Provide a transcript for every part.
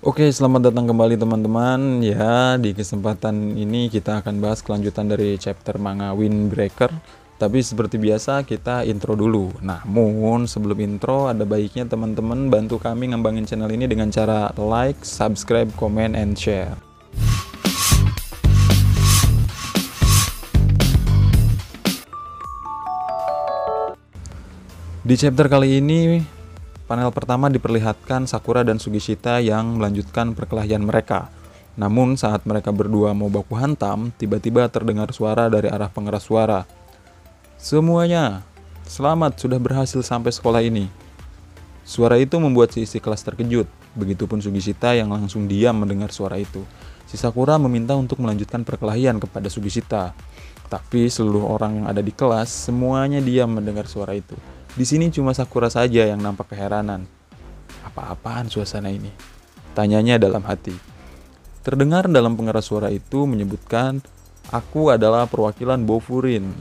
Oke, selamat datang kembali teman-teman. Ya, di kesempatan ini kita akan bahas kelanjutan dari chapter manga Windbreaker. Tapi seperti biasa kita intro dulu. Namun sebelum intro ada baiknya teman-teman bantu kami ngembangin channel ini dengan cara like, subscribe, comment, and share. Di chapter kali ini, panel pertama diperlihatkan Sakura dan Sugishita yang melanjutkan perkelahian mereka. Namun saat mereka berdua mau baku hantam, tiba-tiba terdengar suara dari arah pengeras suara. "Semuanya, selamat sudah berhasil sampai sekolah ini." Suara itu membuat si isi kelas terkejut, begitupun Sugishita yang langsung diam mendengar suara itu. Si Sakura meminta untuk melanjutkan perkelahian kepada Sugishita. Tapi seluruh orang yang ada di kelas semuanya diam mendengar suara itu. Di sini cuma Sakura saja yang nampak keheranan. Apa-apaan suasana ini? Tanyanya dalam hati. Terdengar dalam pengeras suara itu menyebutkan, "Aku adalah perwakilan Bofurin."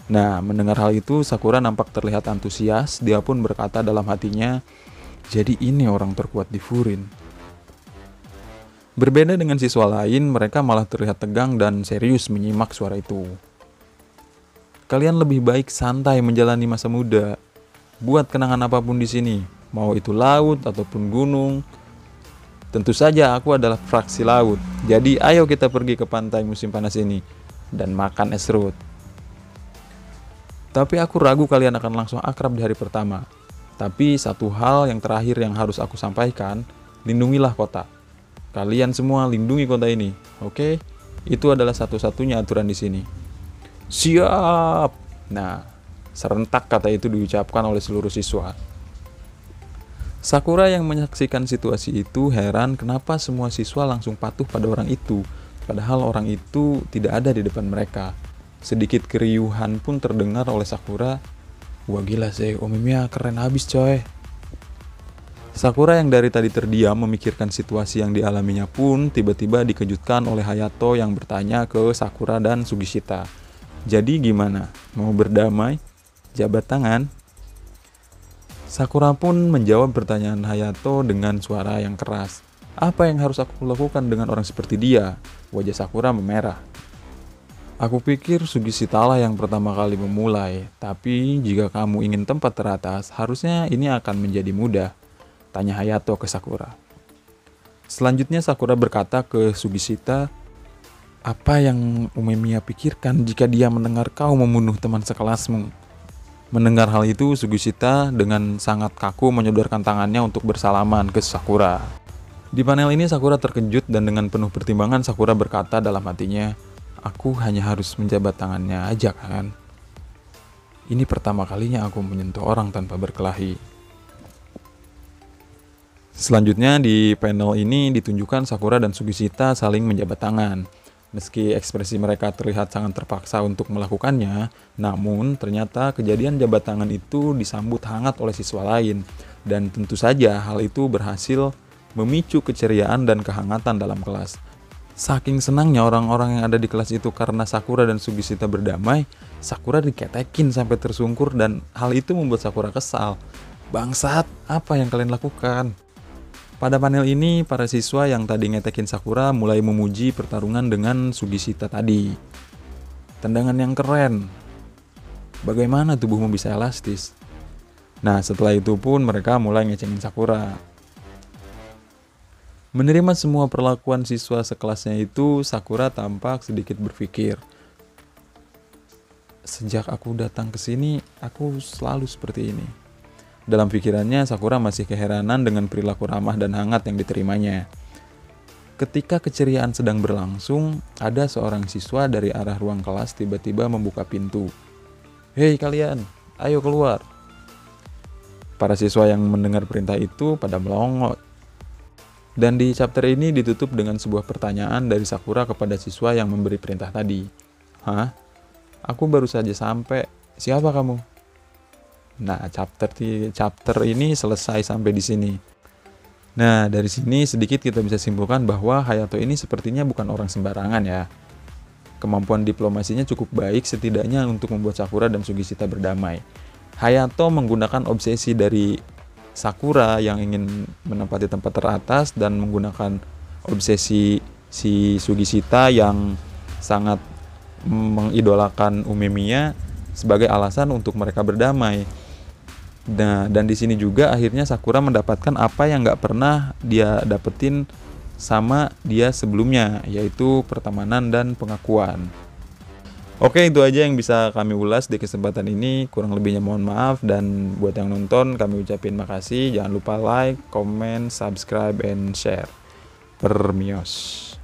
Nah, mendengar hal itu Sakura nampak terlihat antusias. Dia pun berkata dalam hatinya, "Jadi ini orang terkuat di Furin." Berbeda dengan siswa lain, mereka malah terlihat tegang dan serius menyimak suara itu. "Kalian lebih baik santai menjalani masa muda. Buat kenangan apapun di sini, mau itu laut ataupun gunung. Tentu saja aku adalah fraksi laut. Jadi ayo kita pergi ke pantai musim panas ini dan makan es serut. Tapi aku ragu kalian akan langsung akrab di hari pertama. Tapi satu hal yang terakhir yang harus aku sampaikan, lindungilah kota. Kalian semua lindungi kota ini, oke? Itu adalah satu-satunya aturan di sini." "Siap!" Nah, serentak kata itu diucapkan oleh seluruh siswa. Sakura yang menyaksikan situasi itu heran kenapa semua siswa langsung patuh pada orang itu, padahal orang itu tidak ada di depan mereka. Sedikit keriuhan pun terdengar oleh Sakura. "Wah gila sih, Omimiya keren habis coy." Sakura yang dari tadi terdiam memikirkan situasi yang dialaminya pun tiba-tiba dikejutkan oleh Hayato yang bertanya ke Sakura dan Sugishita. "Jadi gimana? Mau berdamai? Jabat tangan?" Sakura pun menjawab pertanyaan Hayato dengan suara yang keras. "Apa yang harus aku lakukan dengan orang seperti dia?" Wajah Sakura memerah. "Aku pikir Sugishita lah yang pertama kali memulai. Tapi jika kamu ingin tempat teratas, harusnya ini akan menjadi mudah," tanya Hayato ke Sakura. Selanjutnya Sakura berkata ke Sugishita, "Apa yang Umemiya pikirkan jika dia mendengar kau membunuh teman sekelasmu?" Mendengar hal itu, Sugishita dengan sangat kaku menyodorkan tangannya untuk bersalaman ke Sakura. Di panel ini Sakura terkejut dan dengan penuh pertimbangan Sakura berkata dalam hatinya, "Aku hanya harus menjabat tangannya aja kan? Ini pertama kalinya aku menyentuh orang tanpa berkelahi." Selanjutnya di panel ini ditunjukkan Sakura dan Sugishita saling menjabat tangan. Meski ekspresi mereka terlihat sangat terpaksa untuk melakukannya, namun ternyata kejadian jabat tangan itu disambut hangat oleh siswa lain. Dan tentu saja hal itu berhasil memicu keceriaan dan kehangatan dalam kelas. Saking senangnya orang-orang yang ada di kelas itu karena Sakura dan Sugishita berdamai, Sakura diketekin sampai tersungkur dan hal itu membuat Sakura kesal. "Bangsat, apa yang kalian lakukan?" Pada panel ini, para siswa yang tadi ngetekin Sakura mulai memuji pertarungan dengan Sugishita tadi. "Tendangan yang keren. Bagaimana tubuhmu bisa elastis?" Nah, setelah itu pun mereka mulai ngecengin Sakura. Menerima semua perlakuan siswa sekelasnya itu, Sakura tampak sedikit berpikir. "Sejak aku datang ke sini, aku selalu seperti ini." Dalam pikirannya, Sakura masih keheranan dengan perilaku ramah dan hangat yang diterimanya. Ketika keceriaan sedang berlangsung, ada seorang siswa dari arah ruang kelas tiba-tiba membuka pintu. "Hei kalian, ayo keluar." Para siswa yang mendengar perintah itu pada melongo. Dan di chapter ini ditutup dengan sebuah pertanyaan dari Sakura kepada siswa yang memberi perintah tadi. "Hah? Aku baru saja sampai. Siapa kamu?" Nah, chapter ini selesai sampai di sini. Nah, dari sini sedikit kita bisa simpulkan bahwa Hayato ini sepertinya bukan orang sembarangan ya. Kemampuan diplomasinya cukup baik setidaknya untuk membuat Sakura dan Sugishita berdamai. Hayato menggunakan obsesi dari Sakura yang ingin menempati tempat teratas dan menggunakan obsesi si Sugishita yang sangat mengidolakan Umemiya sebagai alasan untuk mereka berdamai. Nah, dan di sini juga akhirnya Sakura mendapatkan apa yang nggak pernah dia dapetin sama dia sebelumnya, yaitu pertemanan dan pengakuan. Oke, itu aja yang bisa kami ulas di kesempatan ini. Kurang lebihnya mohon maaf, dan buat yang nonton kami ucapin makasih. Jangan lupa like, comment, subscribe, and share. Permios.